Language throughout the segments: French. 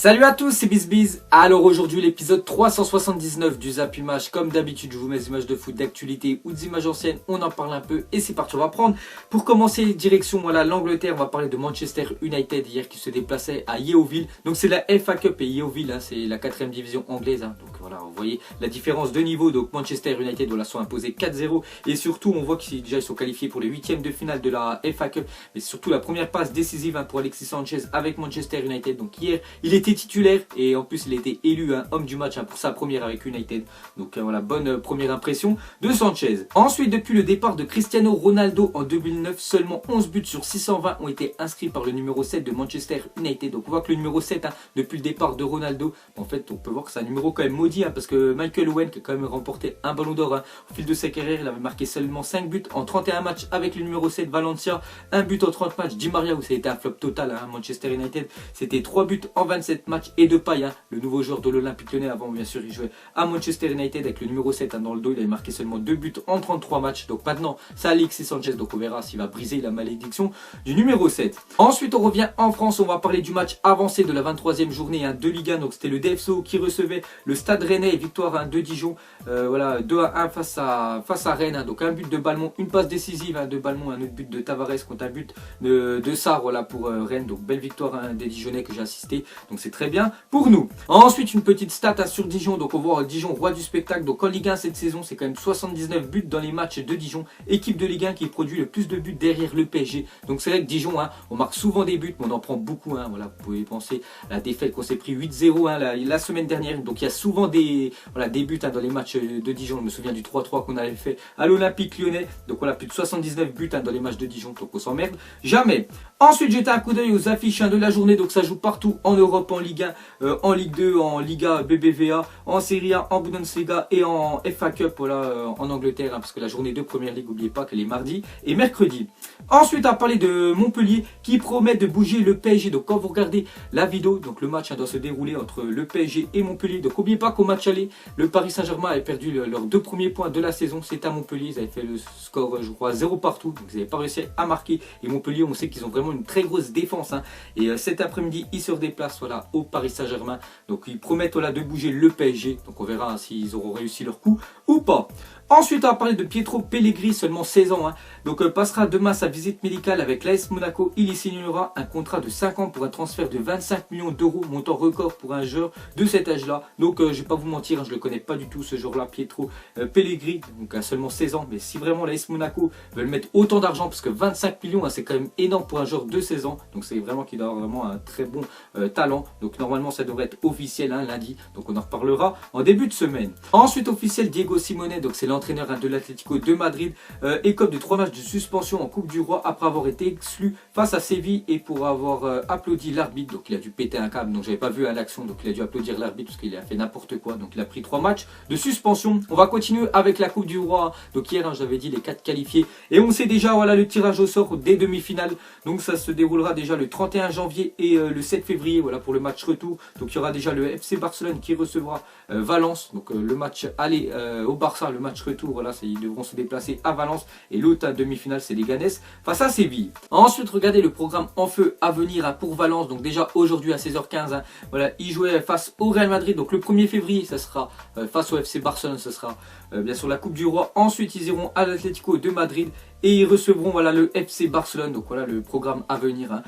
Salut à tous, c'est BizBiz. Alors aujourd'hui l'épisode 379 du Zap Image. Comme d'habitude je vous mets des images de foot d'actualité ou des images anciennes, on en parle un peu et c'est parti. On va prendre pour commencer direction l'Angleterre. On va parler de Manchester United hier qui se déplaçait à Yeovil. Donc c'est la FA Cup et Yeovil c'est la 4ème division anglaise. Donc voilà, vous voyez la différence de niveau. Donc Manchester United sont imposés 4-0 et surtout on voit qu'ils déjà ils sont qualifiés pour les 8e de finale de la FA Cup. Mais surtout la première passe décisive pour Alexis Sanchez avec Manchester United. Donc hier il était titulaire et en plus il a été élu homme du match pour sa première avec United. Donc voilà, bonne première impression de Sanchez. Ensuite, depuis le départ de Cristiano Ronaldo en 2009, seulement 11 buts sur 620 ont été inscrits par le numéro 7 de Manchester United. Donc on voit que le numéro 7 depuis le départ de Ronaldo, en fait on peut voir que c'est un numéro quand même maudit parce que Michael Owen qui a quand même remporté un ballon d'or au fil de sa carrière, il avait marqué seulement 5 buts en 31 matchs avec le numéro 7 Valencia, un but en 30 matchs. Di Maria où ça a été un flop total Manchester United, c'était 3 buts en 27 matchs et de paille, le nouveau joueur de l'Olympique Lyonnais. Avant bien sûr il jouait à Manchester United avec le numéro 7 dans le dos, il avait marqué seulement 2 buts en 33 matchs. Donc maintenant c'est Alexis Sanchez, donc on verra s'il va briser la malédiction du numéro 7. Ensuite on revient en France, on va parler du match avancé de la 23e journée de Ligue 1. Donc c'était le DFCO qui recevait le Stade Rennais et victoire de Dijon, voilà 2-1 face à Rennes. Donc un but de Balmont, une passe décisive de Balmont, un autre but de Tavares contre un but de Sarr, voilà pour Rennes. Donc belle victoire des Dijonnais que j'ai assisté, donc c'est très bien pour nous. Ensuite une petite stat sur Dijon. Donc on voit Dijon roi du spectacle. Donc en Ligue 1 cette saison c'est quand même 79 buts dans les matchs de Dijon, équipe de Ligue 1 qui produit le plus de buts derrière le PSG. Donc c'est vrai que Dijon on marque souvent des buts mais on en prend beaucoup voilà, vous pouvez penser à la défaite qu'on s'est pris 8-0 la semaine dernière. Donc il y a souvent des buts dans les matchs de Dijon. Je me souviens du 3-3 qu'on avait fait à l'Olympique Lyonnais. Donc voilà, plus de 79 buts dans les matchs de Dijon, donc on s'emmerde jamais. Ensuite jetez un coup d'œil aux affiches de la journée. Donc ça joue partout en Europe, en Ligue 1, en Ligue 2, en Liga BBVA, en Serie A, en Bundesliga et en FA Cup, en Angleterre, parce que la journée de Première Ligue, n'oubliez pas qu'elle est mardi et mercredi. Ensuite, à parler de Montpellier qui promet de bouger le PSG. Donc quand vous regardez la vidéo, donc le match doit se dérouler entre le PSG et Montpellier. Donc n'oubliez pas qu'au match aller, le Paris Saint-Germain avait perdu leurs 2 premiers points de la saison. C'est à Montpellier, ils avaient fait le score, je crois, 0 partout. Donc ils n'avaient pas réussi à marquer. Et Montpellier, on sait qu'ils ont vraiment une très grosse défense. Et cet après-midi, ils se déplacent au Paris Saint-Germain. Donc ils promettent de bouger le PSG. Donc on verra s'ils auront réussi leur coup ou pas. Ensuite, on va parler de Pietro Pellegrini, seulement 16 ans. Donc passera demain sa visite médicale avec l'AS Monaco. Il y signera un contrat de 5 ans pour un transfert de 25 millions d'euros, montant record pour un joueur de cet âge-là. Donc je ne vais pas vous mentir, je ne le connais pas du tout ce joueur-là, Pietro Pellegrini. Donc à seulement 16 ans. Mais si vraiment l'AS Monaco veut mettre autant d'argent, parce que 25 millions, c'est quand même énorme pour un joueur de 16 ans. Donc c'est vraiment qu'il a vraiment un très bon talent. Donc normalement ça devrait être officiel lundi. Donc on en reparlera en début de semaine. Ensuite officiel, Diego Simeone, donc c'est l'entraîneur de l'Atlético de Madrid, écope de 3 matchs de suspension en Coupe du Roi après avoir été exclu face à Séville et pour avoir applaudi l'arbitre. Donc il a dû péter un câble, donc j'avais pas vu l'action, donc il a dû applaudir l'arbitre parce qu'il a fait n'importe quoi. Donc il a pris 3 matchs de suspension. On va continuer avec la Coupe du Roi. Donc hier j'avais dit les 4 qualifiés et on sait déjà le tirage au sort des demi-finales. Donc ça se déroulera déjà le 31 janvier et le 7 février pour le match retour. Donc il y aura déjà le FC Barcelone qui recevra Valence. Donc le match aller au Barça, le match retour, ils devront se déplacer à Valence et l'autre demi-finale c'est les Leganés face à Séville. Ensuite regardez le programme en feu à venir pour Valence. Donc déjà aujourd'hui à 16h15 ils jouaient face au Real Madrid. Donc le 1er février ça sera face au FC Barcelone, ce sera bien sûr la Coupe du Roi. Ensuite ils iront à l'Atlético de Madrid et ils recevront le FC Barcelone. Donc voilà le programme à venir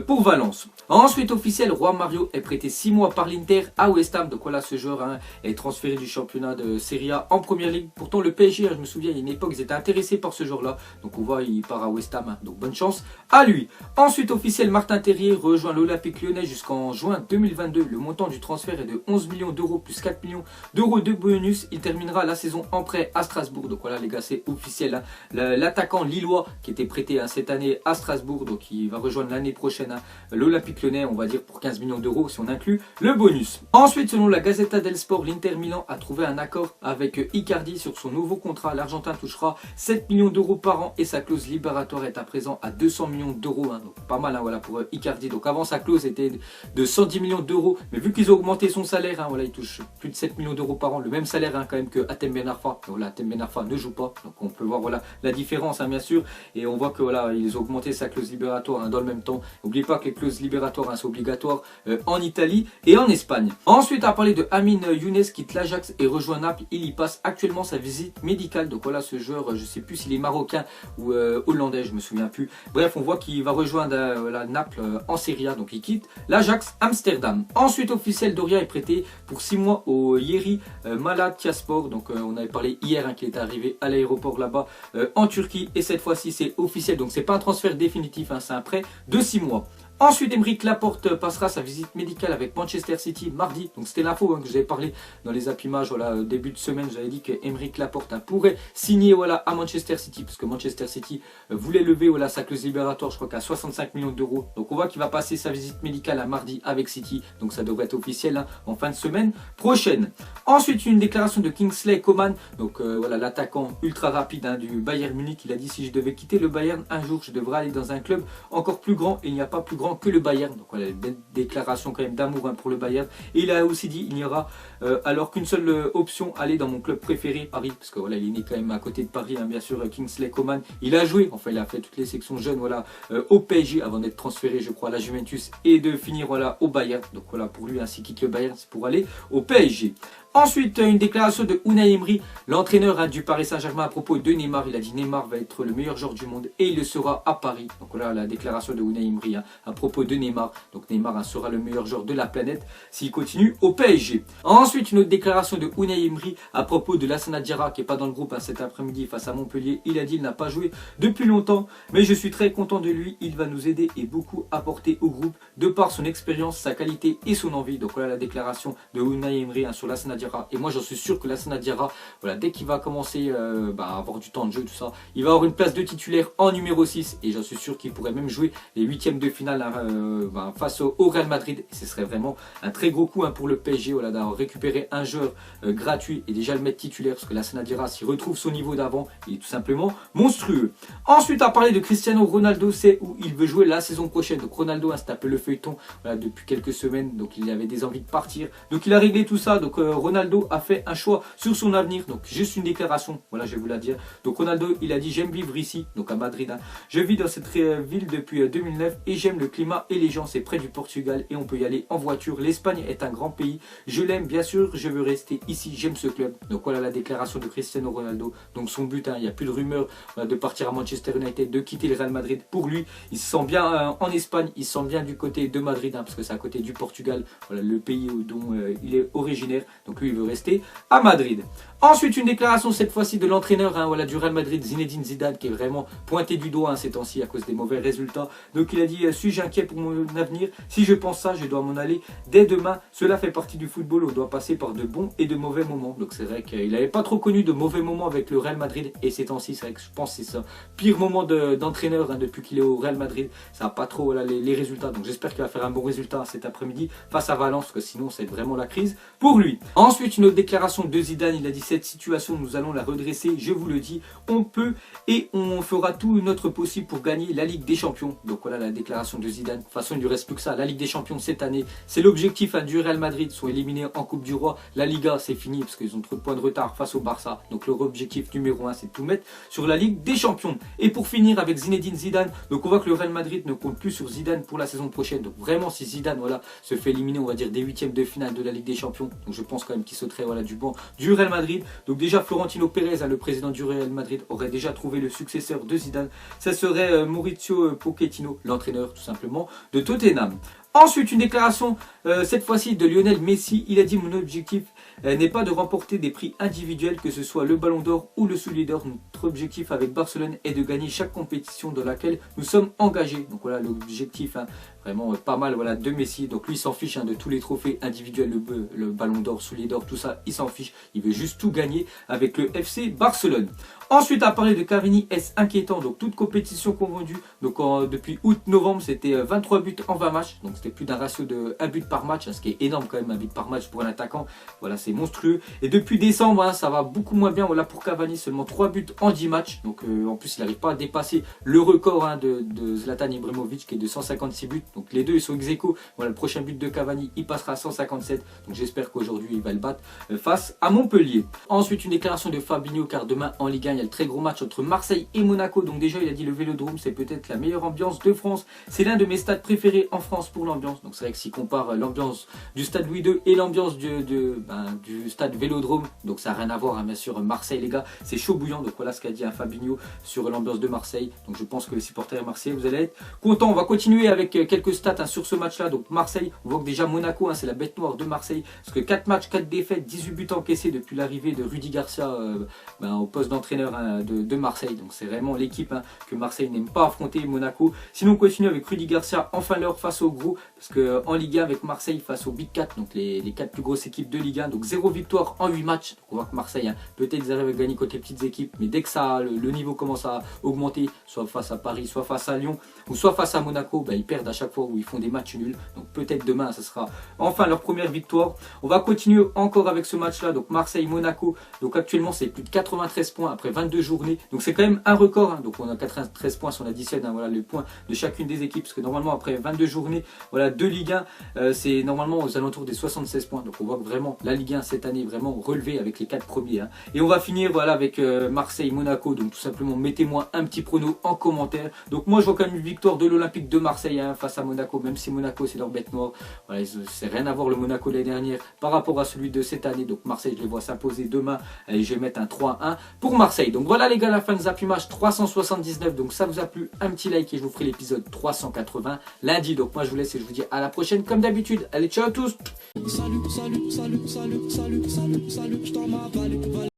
pour Valence. Ensuite officiel, Juan Mario est prêté 6 mois par l'Inter à West Ham. Donc voilà, ce joueur est transféré du championnat de Serie A en Première Ligue. Pourtant le PSG, je me souviens, il y a une époque, ils étaient intéressés par ce joueur-là. Donc on voit, il part à West Ham. Donc bonne chance à lui. Ensuite officiel, Martin Terrier rejoint l'Olympique Lyonnais jusqu'en juin 2022. Le montant du transfert est de 11 millions d'euros plus 4 millions d'euros de bonus. Il terminera la saison en prêt à Strasbourg. Donc voilà les gars, c'est officiel. L'attaquant lillois qui était prêté cette année à Strasbourg, donc il va rejoindre l'année prochaine l'Olympique Lyonnais, on va dire pour 15 millions d'euros si on inclut le bonus. Ensuite, selon la Gazzetta del Sport, l'Inter Milan a trouvé un accord avec Icardi sur son nouveau contrat. L'Argentin touchera 7 millions d'euros par an et sa clause libératoire est à présent à 200 millions d'euros. Donc pas mal pour Icardi. Donc avant sa clause était de 110 millions d'euros, mais vu qu'ils ont augmenté son salaire, il touche plus de 7 millions d'euros par an, le même salaire quand même que Hatem Ben Arfa. Donc là, Hatem Ben Arfa ne joue pas, donc on peut voir la différence bien bien sûr. Et on voit que voilà, ils ont augmenté sa clause libératoire dans le même temps. N'oubliez pas que les clauses libératoires sont obligatoires en Italie et en Espagne. Ensuite, à parler de Amine Younes qui quitte l'Ajax et rejoint Naples. Il y passe actuellement sa visite médicale. Donc voilà, ce joueur, je ne sais plus s'il est marocain ou hollandais, je me souviens plus. Bref, on voit qu'il va rejoindre la Naples en Serie A. Donc il quitte l'Ajax Amsterdam. Ensuite, officiel, Doria est prêté pour 6 mois au Yeri Malatyaspor. Donc on avait parlé hier qu'il était arrivé à l'aéroport là-bas en Turquie. Et cette fois-ci, c'est officiel. Donc c'est pas un transfert définitif, c'est un prêt de 6 mois. Ensuite, Aymeric Laporte passera sa visite médicale avec Manchester City mardi. Donc c'était l'info que j'avais parlé dans les appimages. Voilà, début de semaine, j'avais dit qu'Aymeric Laporte pourrait signer à Manchester City. Parce que Manchester City voulait lever sa clause libératoire, je crois qu'à 65 millions d'euros. Donc on voit qu'il va passer sa visite médicale à mardi avec City. Donc ça devrait être officiel en fin de semaine prochaine. Ensuite, une déclaration de Kingsley Coman. Donc voilà, l'attaquant ultra rapide du Bayern Munich. Il a dit: si je devais quitter le Bayern un jour, je devrais aller dans un club encore plus grand. Et il n'y a pas plus grand que le Bayern. Donc voilà, une déclaration quand même d'amour pour le Bayern. Et il a aussi dit: il n'y aura alors qu'une seule option, aller dans mon club préféré, Paris. Parce que voilà, il est né quand même à côté de Paris, bien sûr, Kingsley Coman. Il a joué, enfin il a fait toutes les sections jeunes au PSG avant d'être transféré, je crois, à la Juventus et de finir au Bayern. Donc voilà, pour lui, s'il quitte le Bayern, c'est pour aller au PSG. Ensuite, une déclaration de Unai Emery, l'entraîneur du Paris Saint-Germain, à propos de Neymar. Il a dit: Neymar va être le meilleur joueur du monde et il le sera à Paris. Donc voilà la déclaration de Unai Emery à propos de Neymar. Donc Neymar sera le meilleur joueur de la planète s'il continue au PSG. Ensuite, une autre déclaration de Unai Emery à propos de Lassana Diarra qui n'est pas dans le groupe cet après-midi face à Montpellier. Il a dit: il n'a pas joué depuis longtemps, mais je suis très content de lui. Il va nous aider et beaucoup apporter au groupe de par son expérience, sa qualité et son envie. Donc voilà la déclaration de Unai Emery sur Lassana Diarra. Et moi j'en suis sûr que Lassana Diarra, dès qu'il va commencer à avoir du temps de jeu, tout ça, il va avoir une place de titulaire en numéro 6. Et j'en suis sûr qu'il pourrait même jouer les huitièmes de finale face au Real Madrid. Et ce serait vraiment un très gros coup pour le PSG d'avoir récupéré un joueur gratuit et déjà le mettre titulaire. Parce que Lassana Diarra, s'il retrouve son niveau d'avant, il est tout simplement monstrueux. Ensuite, à parler de Cristiano Ronaldo, c'est où il veut jouer la saison prochaine. Donc Ronaldo, c'est un peu le feuilleton depuis quelques semaines. Donc il avait des envies de partir. Donc il a réglé tout ça. Donc Ronaldo a fait un choix sur son avenir. Donc juste une déclaration, voilà, je vais vous la dire. Donc Ronaldo, il a dit: j'aime vivre ici, donc à Madrid. Je vis dans cette ville depuis 2009 et j'aime le climat et les gens. C'est près du Portugal et on peut y aller en voiture. L'Espagne est un grand pays. Je l'aime, bien sûr, je veux rester ici. J'aime ce club. Donc voilà la déclaration de Cristiano Ronaldo. Donc son but, il n'y a plus de rumeur de partir à Manchester United, de quitter le Real Madrid. Pour lui, il se sent bien en Espagne, il se sent bien du côté de Madrid, parce que c'est à côté du Portugal, voilà, le pays dont il est originaire. Donc lui, il veut rester à Madrid. Ensuite, une déclaration cette fois-ci de l'entraîneur du Real Madrid, Zinedine Zidane, qui est vraiment pointé du doigt ces temps-ci à cause des mauvais résultats. Donc il a dit: suis-je inquiet pour mon avenir? Si je pense ça, je dois m'en aller dès demain. Cela fait partie du football, on doit passer par de bons et de mauvais moments. Donc c'est vrai qu'il n'avait pas trop connu de mauvais moments avec le Real Madrid. Et ces temps-ci, c'est vrai que je pense que c'est ça. Pire moment d'entraîneur depuis qu'il est au Real Madrid. Ça n'a pas trop les résultats. Donc j'espère qu'il va faire un bon résultat cet après-midi face à Valence, parce que sinon c'est vraiment la crise pour lui. Ensuite, une autre déclaration de Zidane, il a dit: cette situation, nous allons la redresser, je vous le dis, on peut et on fera tout notre possible pour gagner la Ligue des Champions. Donc voilà la déclaration de Zidane. De toute façon, il ne lui reste plus que ça. La Ligue des Champions cette année, c'est l'objectif du Real Madrid. Ils sont éliminés en Coupe du Roi. La Liga, c'est fini parce qu'ils ont trop de points de retard face au Barça. Donc leur objectif numéro 1, c'est de tout mettre sur la Ligue des Champions. Et pour finir avec Zinedine Zidane, donc on voit que le Real Madrid ne compte plus sur Zidane pour la saison prochaine. Donc vraiment, si Zidane se fait éliminer, on va dire, des huitièmes de finale de la Ligue des Champions, donc je pense quand même qu'il sauterait du banc du Real Madrid. Donc déjà Florentino Pérez, le président du Real Madrid, aurait déjà trouvé le successeur de Zidane. Ça serait Mauricio Pochettino, l'entraîneur tout simplement de Tottenham. Ensuite, une déclaration, cette fois-ci de Lionel Messi. Il a dit: mon objectif n'est pas de remporter des prix individuels, que ce soit le Ballon d'Or ou le Soulier d'Or. Notre objectif avec Barcelone est de gagner chaque compétition dans laquelle nous sommes engagés. Donc voilà l'objectif vraiment pas mal de Messi. Donc lui, il s'en fiche de tous les trophées individuels, le Ballon d'Or, Soulier d'Or, tout ça, il s'en fiche. Il veut juste tout gagner avec le FC Barcelone. Ensuite, à parler de Cavani, est-ce inquiétant? Donc toute compétition confondue. Donc depuis août-novembre, c'était 23 buts en 20 matchs. Donc c'était plus d'un ratio de 1 but par match, ce qui est énorme quand même, un but par match pour un attaquant. Voilà, c'est monstrueux. Et depuis décembre, ça va beaucoup moins bien pour Cavani, seulement 3 buts en 10 matchs. Donc en plus, il n'arrive pas à dépasser le record de Zlatan Ibrahimovic qui est de 156 buts. Donc les deux ils sont ex-aequo. Voilà, le prochain but de Cavani il passera à 157. Donc j'espère qu'aujourd'hui il va le battre face à Montpellier. Ensuite une déclaration de Fabinho, car demain en Ligue 1 il y a le très gros match entre Marseille et Monaco. Donc déjà il a dit le Vélodrome c'est peut-être la meilleure ambiance de France. C'est l'un de mes stades préférés en France pour l'ambiance. Donc c'est vrai que s'il compare l'ambiance du stade Louis II et l'ambiance du stade Vélodrome, donc ça n'a rien à voir, hein, bien sûr. Marseille les gars c'est chaud bouillant. Donc voilà ce qu'a dit Fabinho sur l'ambiance de Marseille. Donc je pense que les supporters marseillais vous allez être contents. On va continuer avec quelques stats sur ce match là. Donc Marseille, on voit que déjà Monaco c'est la bête noire de Marseille, parce que 4 matchs, 4 défaites, 18 buts encaissés depuis l'arrivée de Rudy Garcia au poste d'entraîneur de Marseille. Donc c'est vraiment l'équipe que Marseille n'aime pas affronter, Monaco. Sinon on continue avec Rudy Garcia, enfin l'heure face au gros, parce qu'en Ligue 1 avec Marseille face aux Big 4, donc les 4 plus grosses équipes de Ligue 1, donc 0 victoire en 8 matchs. Donc on voit que Marseille peut-être ils arrivent à gagner contre les petites équipes, mais dès que le niveau commence à augmenter, soit face à Paris, soit face à Lyon, ou soit face à Monaco, ils perdent à chaque fois où ils font des matchs nuls. Donc peut-être demain ça sera enfin leur première victoire. On va continuer encore avec ce match là, donc Marseille-Monaco. Donc actuellement c'est plus de 93 points après 22 journées, donc c'est quand même un record, hein. Donc on a 93 points si on additionne voilà, les points de chacune des équipes, parce que normalement après 22 journées voilà, de Ligue 1 c'est normalement aux alentours des 76 points. Donc on voit que vraiment la Ligue 1 cette année est vraiment relevée avec les 4 premiers, hein. Et on va finir voilà, avec Marseille-Monaco. Donc tout simplement mettez-moi un petit prono en commentaire. Donc moi je vois quand même une victoire de l'Olympique de Marseille face à Monaco, même si Monaco c'est leur bête noire. Voilà, c'est rien à voir le Monaco l'année dernière par rapport à celui de cette année. Donc Marseille je les vois s'imposer demain, et je vais mettre un 3-1 pour Marseille. Donc voilà les gars, la fin de Zappimage 379. Donc ça vous a plu, un petit like et je vous ferai l'épisode 380 lundi. Donc moi je vous laisse et je vous dis à la prochaine comme d'habitude. Allez, ciao à tous. Salut, salut, salut, salut, salut, salut, salut, je t'en